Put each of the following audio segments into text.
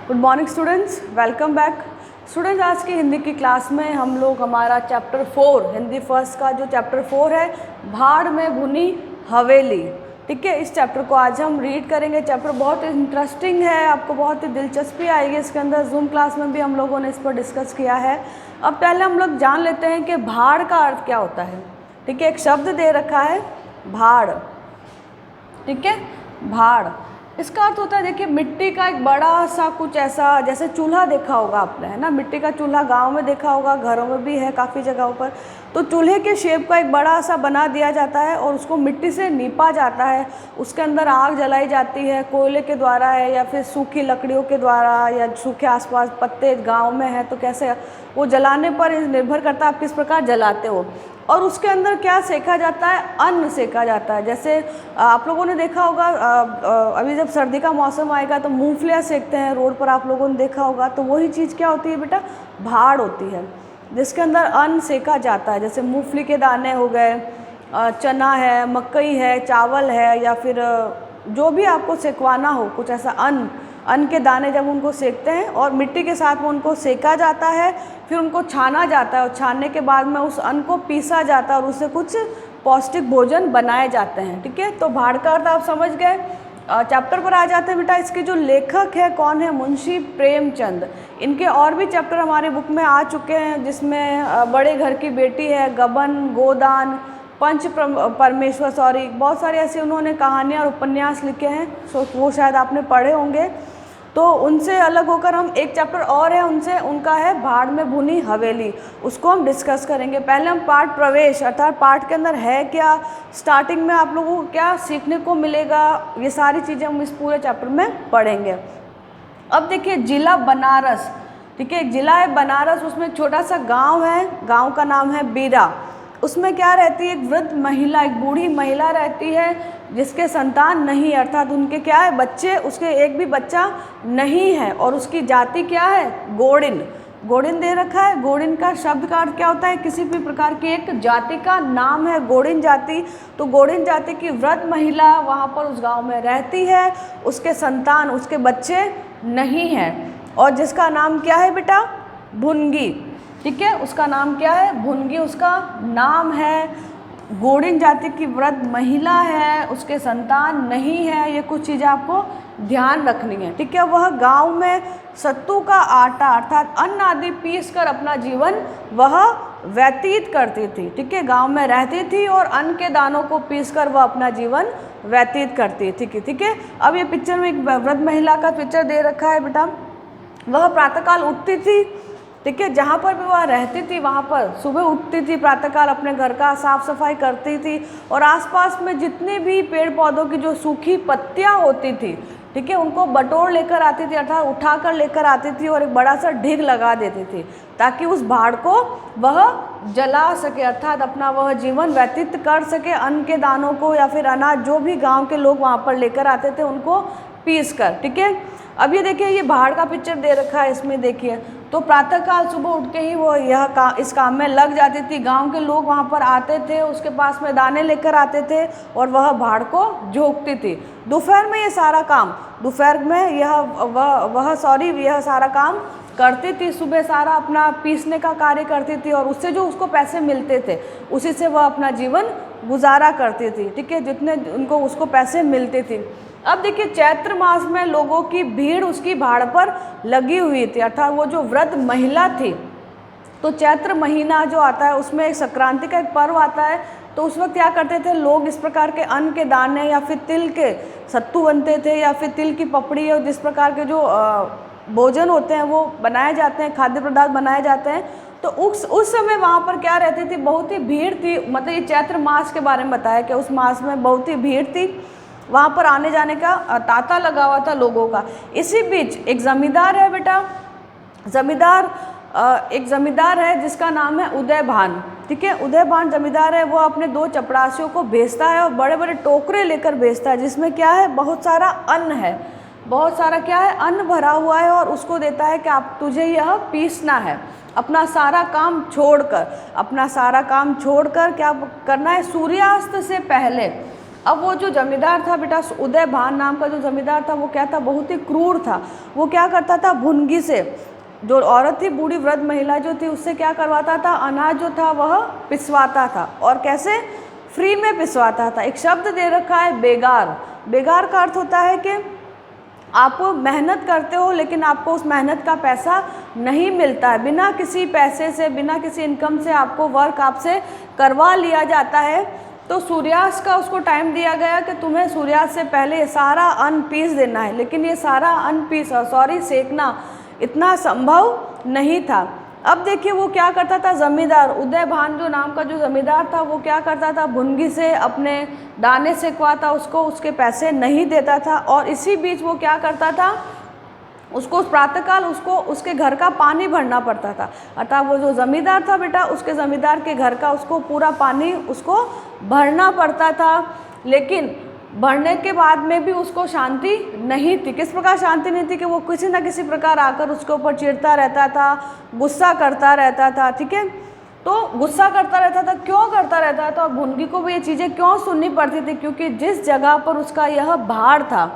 Good morning students, welcome back. Students, आज की हिंदी की क्लास में हम लोग हमारा चैप्टर 4 हिंदी फर्स्ट का जो चैप्टर 4 है, भाड़ में भुनी हवेली, ठीक है, इस चैप्टर को आज हम रीड करेंगे। चैप्टर बहुत इंटरेस्टिंग है, आपको बहुत ही दिलचस्पी आएगी इसके अंदर। जूम क्लास में भी हम लोगों ने इस पर डिस्कस किया है। अब पहले हम लोग जान लेते हैं कि भाड़ का अर्थ क्या होता है। ठीक है, एक शब्द दे रखा है भाड़, ठीक है, भाड़। इसका अर्थ होता है, देखिए, मिट्टी का एक बड़ा सा कुछ ऐसा, जैसे चूल्हा देखा होगा आपने, है ना, मिट्टी का चूल्हा गांव में देखा होगा, घरों में भी है काफ़ी जगहों पर। तो चूल्हे के शेप का एक बड़ा सा बना दिया जाता है और उसको मिट्टी से नीपा जाता है। उसके अंदर आग जलाई जाती है, कोयले के द्वारा है या फिर सूखी लकड़ियों के द्वारा, या सूखे आसपास पत्ते गाँव में है तो कैसे वो जलाने पर निर्भर करता है आप किस प्रकार जलाते हो। और उसके अंदर क्या सेका जाता है, अन्न सेका जाता है। जैसे आप लोगों ने देखा होगा, अभी जब सर्दी का मौसम आएगा तो मूंगफलियाँ सेकते हैं रोड पर, आप लोगों ने देखा होगा। तो वही चीज़ क्या होती है बेटा, भाड़ होती है, जिसके अंदर अन्न सेका जाता है। जैसे मूंगफली के दाने हो गए, चना है, मकई है, चावल है, या फिर जो भी आपको सेकवाना हो, कुछ ऐसा अन्न के दाने जब उनको सेकते हैं और मिट्टी के साथ में उनको सेका जाता है, फिर उनको छाना जाता है और छानने के बाद में उस अन्न को पीसा जाता है और उससे कुछ पौष्टिक भोजन बनाए जाते हैं। ठीक है, तो भाड़ का अर्थ आप समझ गए। चैप्टर पर आ जाते हैं बेटा। इसके जो लेखक है कौन है, मुंशी प्रेमचंद। इनके और भी चैप्टर हमारे बुक में आ चुके हैं, जिसमें बड़े घर की बेटी है, गबन, गोदान, पंच परमेश्वर, बहुत सारे ऐसे उन्होंने कहानियाँ और उपन्यास लिखे हैं। वो शायद आपने पढ़े होंगे। तो उनसे अलग होकर हम एक चैप्टर और है उनसे, उनका है भाड़ में भुनी हवेली, उसको हम डिस्कस करेंगे। पहले हम पाठ प्रवेश, अर्थात पाठ के अंदर है क्या, स्टार्टिंग में आप लोगों को क्या सीखने को मिलेगा, ये सारी चीज़ें हम इस पूरे चैप्टर में पढ़ेंगे। अब देखिए, जिला बनारस, ठीक है, एक जिला है बनारस, उसमें एक छोटा सा गाँव है, गाँव का नाम है बीरा। उसमें क्या रहती है, एक वृद्ध महिला, एक बूढ़ी महिला रहती है, जिसके संतान नहीं, अर्थात उनके क्या है, बच्चे, उसके एक भी बच्चा नहीं है। और उसकी जाति क्या है, गोडिन। गोडिन दे रखा है। गोडिन का शब्द का अर्थ क्या होता है, किसी भी प्रकार की एक जाति का नाम है गोडिन जाति। तो गोडिन जाति की वृद्ध महिला वहाँ पर उस गाँव में रहती है, उसके संतान, उसके बच्चे नहीं हैं, और जिसका नाम क्या है बेटा, भुनगी। ठीक है, उसका नाम क्या है, भुनगी उसका नाम है। गोडिन जाति की वृद्ध महिला है, उसके संतान नहीं है। ये कुछ चीज़ें आपको ध्यान रखनी है। ठीक है, वह गांव में सत्तू का आटा अर्थात अन्न आदि पीस कर अपना जीवन वह व्यतीत करती थी। ठीक है, गांव में रहती थी और अन्न के दानों को पीस कर वह अपना जीवन व्यतीत करती थी। ठीक है, अब ये पिक्चर में एक वृद्ध महिला का पिक्चर दे रखा है बेटा। वह प्रातःकाल उठती थी, ठीक है, जहाँ पर भी वह रहती थी वहाँ पर सुबह उठती थी, प्रातःकाल अपने घर का साफ सफाई करती थी और आसपास में जितने भी पेड़ पौधों की जो सूखी पत्तियाँ होती थी, ठीक है, उनको बटोर लेकर आती थी, अर्थात उठा कर लेकर आती थी और एक बड़ा सा ढिग लगा देती थी, ताकि उस भाड़ को वह जला सके, अर्थात अपना वह जीवन व्यतीत कर सके, अन्न के दानों को या फिर अनाज जो भी गाँव के लोग वहाँ पर लेकर आते थे उनको पीस कर। ठीक है, अब ये देखिए, ये भाड़ का पिक्चर दे रखा है, इसमें देखिए। तो प्रातःकाल सुबह उठ के ही वो इस काम में लग जाती थी। गांव के लोग वहाँ पर आते थे, उसके पास में दाने लेकर आते थे और वह भाड़ को झोंकती थी। दोपहर में ये सारा काम, दोपहर में यह सारा काम करती थी। सुबह सारा अपना पीसने का कार्य करती थी और उससे जो उसको पैसे मिलते थे उसी से वह अपना जीवन गुजारा करती थी। ठीक है, जितने उनको उसको पैसे मिलते थे। अब देखिए, चैत्र मास में लोगों की भीड़ उसकी भाड़ पर लगी हुई थी, अर्थात वो जो वृद्ध महिला थी। तो चैत्र महीना जो आता है उसमें एक संक्रांति का एक पर्व आता है। तो उस वक्त क्या करते थे लोग, इस प्रकार के अन्न के दाने या फिर तिल के सत्तू बनते थे या फिर तिल की पपड़ी, और जिस प्रकार के जो भोजन होते हैं वो बनाए जाते हैं, खाद्य पदार्थ बनाए जाते हैं। तो उस समय वहाँ पर क्या रहती थी, बहुत ही भीड़ थी। मतलब ये चैत्र मास के बारे में बताया कि उस मास में बहुत ही भीड़ थी, वहाँ पर आने जाने का तांता लगा हुआ था लोगों का। इसी बीच एक ज़मींदार है बेटा, एक ज़मींदार है जिसका नाम है उदयभान। ठीक है, उदयभान ज़मींदार है, वो अपने 2 चपरासियों को भेजता है और बड़े बड़े टोकरे लेकर भेजता है, जिसमें क्या है, बहुत सारा अन्न है, बहुत सारा क्या है, अन्न भरा हुआ है, और उसको देता है कि आप तुझे यह पीसना है। अपना सारा काम छोड़कर क्या करना है, सूर्यास्त से पहले अब वो जो जमींदार था बेटा, उदय भान नाम का जो जमींदार था, वो क्या था, बहुत ही क्रूर था। वो क्या करता था, भुनगी से, जो औरत थी, बूढ़ी वृद्ध महिला जो थी, उससे क्या करवाता था, अनाज जो था वह पिसवाता था। और कैसे, फ्री में पिसवाता था। एक शब्द दे रखा है बेगार। बेगार का अर्थ होता है कि आप मेहनत करते हो लेकिन आपको उस मेहनत का पैसा नहीं मिलता है, बिना किसी पैसे से, बिना किसी इनकम से आपको वर्क आपसे करवा लिया जाता है। तो सूर्यास्त का उसको टाइम दिया गया कि तुम्हें सूर्यास्त से पहले सारा अन्न पीस देना है, लेकिन ये सारा अन्न सेकना इतना संभव नहीं था। अब देखिए वो क्या करता था, जमींदार उदय भान जो नाम का जो जमींदार था, वो क्या करता था, भुनगी से अपने दाने सेकवाता, उसको उसके पैसे नहीं देता था। और इसी बीच वो क्या करता था, उसको प्रातःकाल उसको उसके घर का पानी भरना पड़ता था। अर्थात वो जो ज़मींदार था बेटा, उसके ज़मींदार के घर का उसको पूरा पानी उसको भरना पड़ता था। लेकिन भरने के बाद में भी उसको शांति नहीं थी। किस प्रकार शांति नहीं थी कि वो किसी न किसी प्रकार आकर उसके ऊपर चिढ़ता रहता था, गुस्सा करता रहता था। ठीक है, तो गुस्सा करता रहता था, क्यों करता रहता था, और भुनगी को भी ये चीज़ें क्यों सुननी पड़ती थी, क्योंकि जिस जगह पर उसका यह भाड़ था,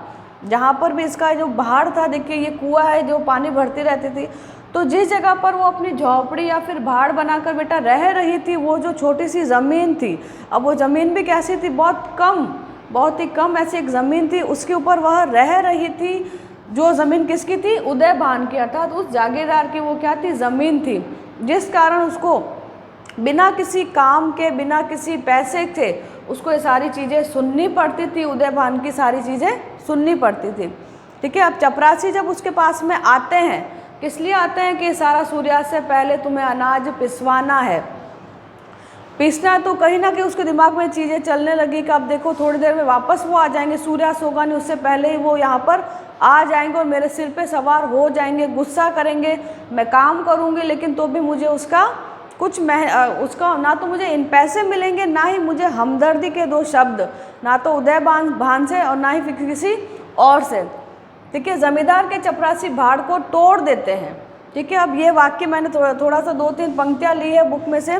जहाँ पर भी इसका जो भाड़ था, देखिए ये कुआं है जो पानी भरती रहती थी, तो जिस जगह पर वो अपनी झोपड़ी या फिर भाड़ बनाकर बेटा रह रही थी, वो जो छोटी सी ज़मीन थी, अब वो ज़मीन भी कैसी थी, बहुत ही कम ऐसी एक ज़मीन थी, उसके ऊपर वह रह रही थी। जो ज़मीन किसकी थी, उदय भान की, अर्थात उस जागीरदार की वो क्या थी, ज़मीन थी, जिस कारण उसको बिना किसी काम के, बिना किसी पैसे के उसको ये सारी चीज़ें सुननी पड़ती थी, उदय भान की सारी चीज़ें सुननी पड़ती थी। ठीक है, अब चपरासी जब उसके पास में आते हैं, किस लिए आते हैं कि सारा सूर्यास्त से पहले तुम्हें अनाज पिसवाना है, पीसना। तो कहीं ना कहीं उसके दिमाग में चीज़ें चलने लगी कि अब देखो थोड़ी देर में वापस वो आ जाएंगे, सूर्यास्त होगा नहीं उससे पहले ही वो यहाँ पर आ जाएंगे और मेरे सिर पे सवार हो जाएंगे, गुस्सा करेंगे, मैं काम करूँगी लेकिन तो भी मुझे उसका उसका ना तो मुझे इन पैसे मिलेंगे, ना ही मुझे हमदर्दी के दो शब्द, ना तो उदय भान से और ना ही किसी और से। ठीक है, ज़मींदार के चपरासी भाड़ को तोड़ देते हैं। ठीक है, अब ये वाक्य मैंने थोड़ा सा 2-3 पंक्तियाँ ली है बुक में से,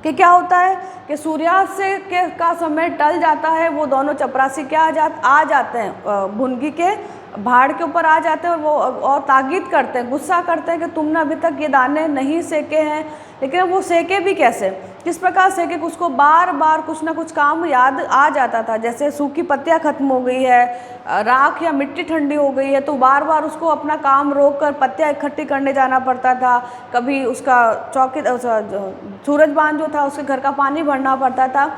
कि क्या होता है कि सूर्यास्त से का समय टल जाता है, वो दोनों चपरासी क्या आ जाते हैं, भुनगी के भाड़ के ऊपर आ जाते हैं और वो और ताकीद करते हैं, गुस्सा करते हैं कि तुमने अभी तक ये दाने नहीं सेके हैं। लेकिन वो सेके भी कैसे, किस प्रकार सेके, उसको बार बार कुछ ना कुछ काम याद आ जाता था। जैसे सूखी पत्तियाँ खत्म हो गई है, राख या मिट्टी ठंडी हो गई है, तो बार बार उसको अपना काम रोक कर पत्तियाँ इकट्ठी करने जाना पड़ता था। कभी उसका सूरजबान जो था उसके घर का पानी भरना पड़ता था।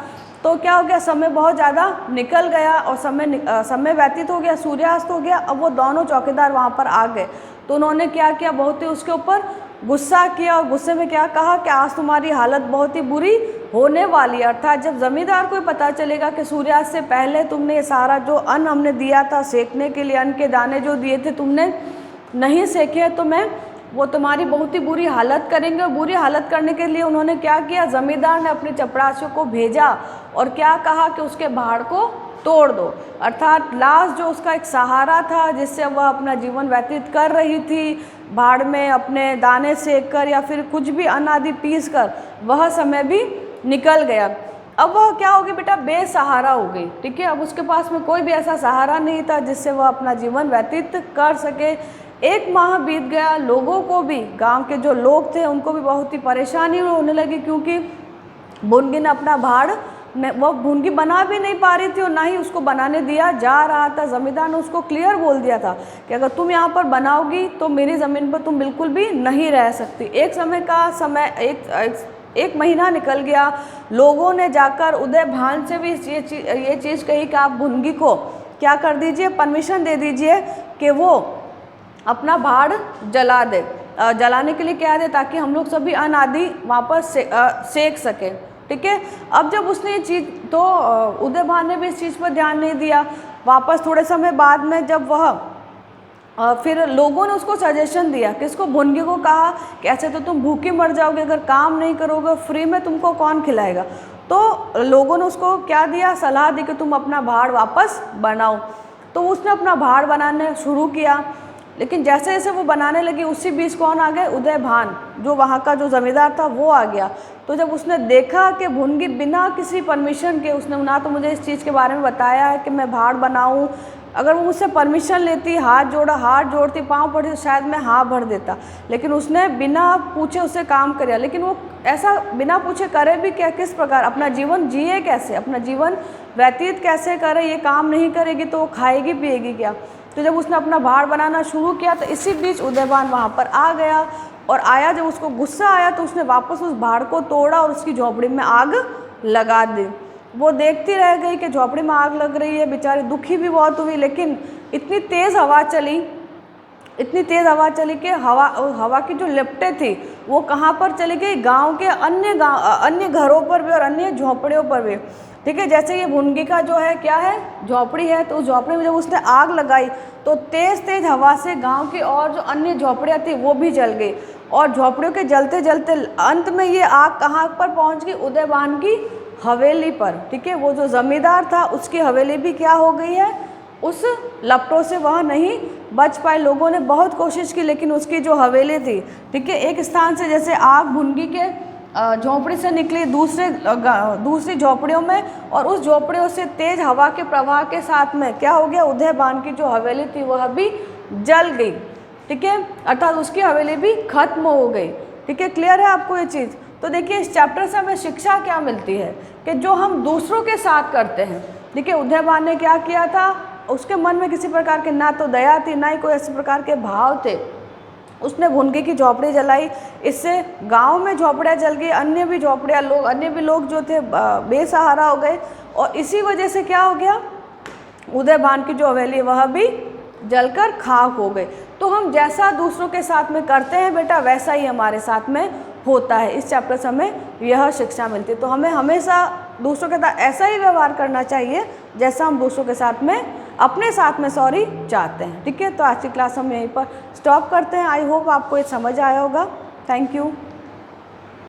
तो क्या हो गया, समय बहुत ज़्यादा निकल गया और समय व्यतीत हो गया, सूर्यास्त हो गया। अब वो दोनों चौकीदार वहाँ पर आ गए, तो उन्होंने क्या किया, बहुत ही उसके ऊपर गुस्सा किया और गुस्से में क्या कहा कि आज तुम्हारी हालत बहुत ही बुरी होने वाली है। अर्थात जब ज़मींदार को पता चलेगा कि सूर्यास्त से पहले तुमने ये सारा जो अन्न हमने दिया था सेकने के लिए, अन्न के दाने जो दिए थे तुमने नहीं सेके, तो वो तुम्हारी बहुत ही बुरी हालत करेंगे। और बुरी हालत करने के लिए उन्होंने क्या किया, ज़मींदार ने अपने चपरासियों को भेजा और क्या कहा कि उसके भाड़ को तोड़ दो। अर्थात लाश जो उसका एक सहारा था, जिससे वह अपना जीवन व्यतीत कर रही थी, भाड़ में अपने दाने सेक कर या फिर कुछ भी अन्न आदि पीस कर, वह समय भी निकल गया। अब वह क्या होगी बेटा, बेसहारा हो गई। ठीक है, अब उसके पास में कोई भी ऐसा सहारा नहीं था जिससे वह अपना जीवन व्यतीत कर सके। 1 माह बीत गया, लोगों को भी, गांव के जो लोग थे उनको भी बहुत ही परेशानी होने लगी, क्योंकि भुनगी ने अपना भाड़ वो भुनगी बना भी नहीं पा रही थी और ना ही उसको बनाने दिया जा रहा था। ज़मींदार ने उसको क्लियर बोल दिया था कि अगर तुम यहाँ पर बनाओगी तो मेरी ज़मीन पर तुम बिल्कुल भी नहीं रह सकती। एक महीना निकल गया, लोगों ने जाकर उदय भान से भी ये चीज़ कही कि आप भुनगी को क्या कर दीजिए, परमिशन दे दीजिए कि वो अपना भाड़ जला दे, जलाने के लिए क्या दे, ताकि हम लोग सभी अन्न आदि वहाँ पर सेक सकें। ठीक है, अब जब उसने ये चीज़, तो उदय भान ने भी इस चीज़ पर ध्यान नहीं दिया। वापस थोड़े समय बाद में जब वह फिर लोगों ने उसको सजेशन दिया, किसको, भुनगी को कहा कि ऐसे तो तुम भूखी मर जाओगे, अगर काम नहीं करोगे, फ्री में तुमको कौन खिलाएगा। तो लोगों ने उसको क्या दिया, सलाह दी कि तुम अपना भाड़ वापस बनाओ। तो उसने अपना भाड़ बनाने शुरू किया लेकिन जैसे जैसे वो बनाने लगी उसी बीच कौन आ गए, उदयभान, जो वहाँ का जो ज़मींदार था वो आ गया। तो जब उसने देखा कि भुनगी बिना किसी परमिशन के, उसने ना तो मुझे इस चीज़ के बारे में बताया है कि मैं भाड़ बनाऊँ, अगर वो मुझसे परमिशन लेती, हाथ जोड़ती, पाँव पड़ती, तो शायद मैं हाँ भर देता, लेकिन उसने बिना पूछे उससे काम किया। लेकिन वो ऐसा बिना पूछे करे भी क्या, किस प्रकार अपना जीवन जिए, कैसे अपना जीवन व्यतीत कैसे करे, ये काम नहीं करेगी तो वो खाएगी पिएगी क्या। तो जब उसने अपना भाड़ बनाना शुरू किया तो इसी बीच उदयभान वहाँ पर आ गया, और आया जब उसको गुस्सा आया तो उसने वापस उस भाड़ को तोड़ा और उसकी झोपड़ी में आग लगा दी। वो देखती रह गई कि झोपड़ी में आग लग रही है, बेचारी दुखी भी बहुत हुई, लेकिन इतनी तेज़ हवा चली कि हवा की जो लिपटें थी वो कहाँ पर चली गई, गांव के अन्य घरों पर भी और अन्य झोपड़ियों पर भी। ठीक है, जैसे ये भुनगी का जो है क्या है, झोपड़ी है, तो उस झोपड़ी में जब उसने आग लगाई तो तेज़ हवा से गांव की और जो अन्य झोपड़ियाँ थी वो भी जल गई, और झोपड़ियों के जलते जलते अंत में ये आग कहाँ पर पहुँच गई, उदयभान की हवेली पर। ठीक है, वो जो ज़मींदार था उसकी हवेली भी क्या हो गई है, उस लपटों से वह नहीं बच पाए। लोगों ने बहुत कोशिश की, लेकिन उसकी जो हवेली थी, ठीक है, एक स्थान से जैसे आग भुनगी के झोपड़ी से निकली दूसरी झोपड़ियों में, और उस झोपड़ियों से तेज हवा के प्रवाह के साथ में क्या हो गया, उदयभान की जो हवेली थी वह भी जल गई। ठीक है, अर्थात उसकी हवेली भी खत्म हो गई। ठीक है, क्लियर है आपको ये चीज़। तो देखिए इस चैप्टर से हमें शिक्षा क्या मिलती है कि जो हम दूसरों के साथ करते हैं, ठीक है, उदयभान ने क्या किया था, उसके मन में किसी प्रकार के ना तो दया थी ना ही कोई ऐसे प्रकार के भाव थे, उसने भुनगी की झोपड़ी जलाई, इससे गांव में झोपड़ियाँ जल गई, अन्य भी लोग जो थे बेसहारा हो गए, और इसी वजह से क्या हो गया, उदयभान की जो हवेली वह भी जलकर खाक हो गई। तो हम जैसा दूसरों के साथ में करते हैं बेटा, वैसा ही हमारे साथ में होता है। इस चैप्टर से हमें यह शिक्षा मिलती है। तो हमें हमेशा दूसरों के साथ ऐसा ही व्यवहार करना चाहिए जैसा हम दूसरों के साथ में अपने साथ में चाहते हैं। ठीक है, तो आज की क्लास हम यहीं पर स्टॉप करते हैं। आई होप आपको ये समझ आया होगा। Thank you.